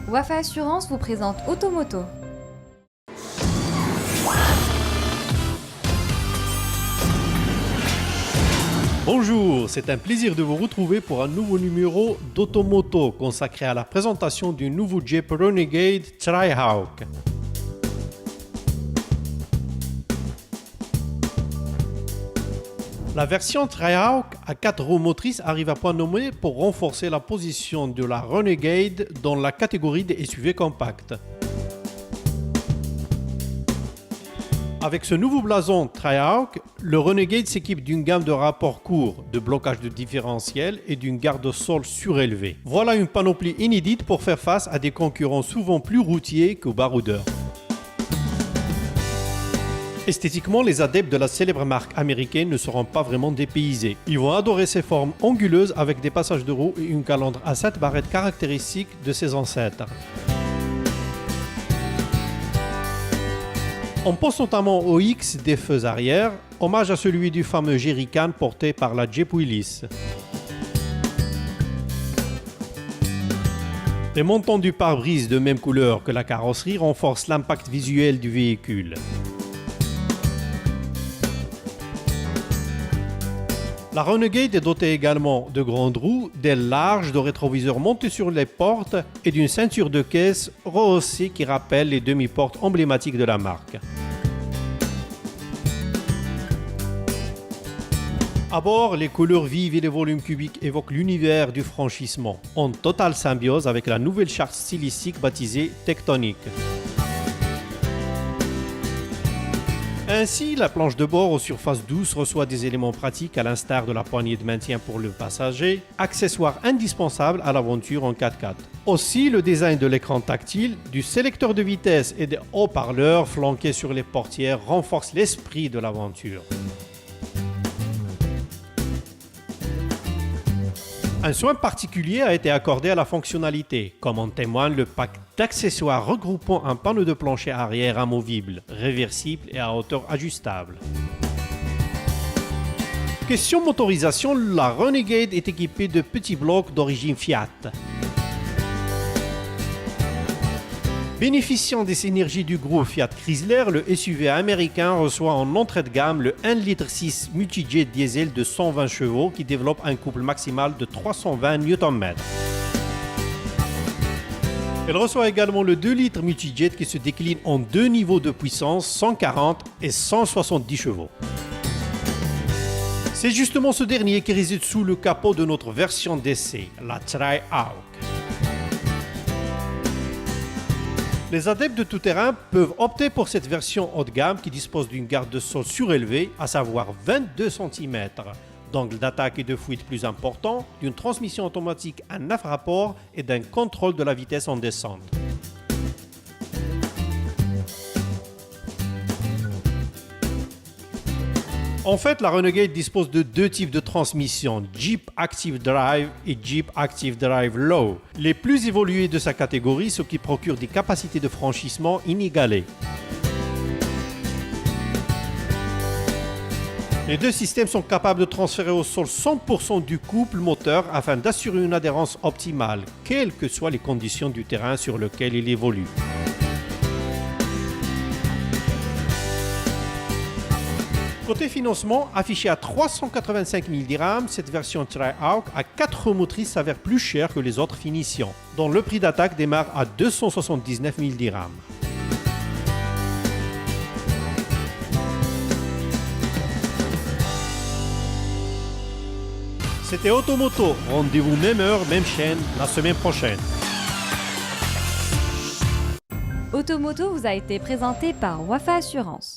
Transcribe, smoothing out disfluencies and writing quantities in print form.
Wafa Assurance vous présente Automoto. Bonjour, c'est un plaisir de vous retrouver pour un nouveau numéro d'Automoto consacré à la présentation du nouveau Jeep Renegade Tri-Hawk. La version Tri-Hawk à 4 roues motrices arrive à point nommé pour renforcer la position de la Renegade dans la catégorie des SUV compacts. Avec ce nouveau blason Tri-Hawk, le Renegade s'équipe d'une gamme de rapports courts, de blocage de différentiel et d'une garde-sol surélevée. Voilà une panoplie inédite pour faire face à des concurrents souvent plus routiers que baroudeurs. Esthétiquement, les adeptes de la célèbre marque américaine ne seront pas vraiment dépaysés. Ils vont adorer ses formes anguleuses avec des passages de roues et une calandre à 7 barrettes caractéristiques de ses ancêtres. On pense notamment au X des feux arrière, hommage à celui du fameux jerrycan porté par la Jeep Willys. Les montants du pare-brise de même couleur que la carrosserie renforcent l'impact visuel du véhicule. La Renegade est dotée également de grandes roues, d'ailes larges, de rétroviseurs montés sur les portes et d'une ceinture de caisse rehaussée qui rappelle les demi-portes emblématiques de la marque. À bord, les couleurs vives et les volumes cubiques évoquent l'univers du franchissement, en totale symbiose avec la nouvelle charte stylistique baptisée Tectonic. Ainsi, la planche de bord aux surfaces douces reçoit des éléments pratiques à l'instar de la poignée de maintien pour le passager, accessoire indispensable à l'aventure en 4x4. Aussi, le design de l'écran tactile, du sélecteur de vitesse et des haut-parleurs flanqués sur les portières renforce l'esprit de l'aventure. Un soin particulier a été accordé à la fonctionnalité, comme en témoigne le pack d'accessoires regroupant un panneau de plancher arrière amovible, réversible et à hauteur ajustable. Question motorisation, la Renegade est équipée de petits blocs d'origine Fiat. Bénéficiant des synergies du groupe Fiat Chrysler, le SUV américain reçoit en entrée de gamme le 1,6 litre multijet diesel de 120 chevaux qui développe un couple maximal de 320 Nm. Elle reçoit également le 2 litres multijet qui se décline en deux niveaux de puissance, 140 et 170 chevaux. C'est justement ce dernier qui réside sous le capot de notre version d'essai, la Tri-Hawk. Les adeptes de tout-terrain peuvent opter pour cette version haut de gamme qui dispose d'une garde-sol surélevée, à savoir 22 cm, d'angle d'attaque et de fuite plus important, d'une transmission automatique à 9 rapports et d'un contrôle de la vitesse en descente. En fait, la Renegade dispose de deux types de transmission, Jeep Active Drive et Jeep Active Drive Low, les plus évolués de sa catégorie, ce qui procure des capacités de franchissement inégalées. Les deux systèmes sont capables de transférer au sol 100% du couple moteur afin d'assurer une adhérence optimale, quelles que soient les conditions du terrain sur lequel il évolue. Côté financement, affiché à 385 000 dirhams, cette version Tri-Hawk à 4 roues motrices s'avère plus chère que les autres finitions, dont le prix d'attaque démarre à 279 000 dirhams. C'était Automoto, rendez-vous même heure, même chaîne, la semaine prochaine. Automoto vous a été présenté par Wafa Assurance.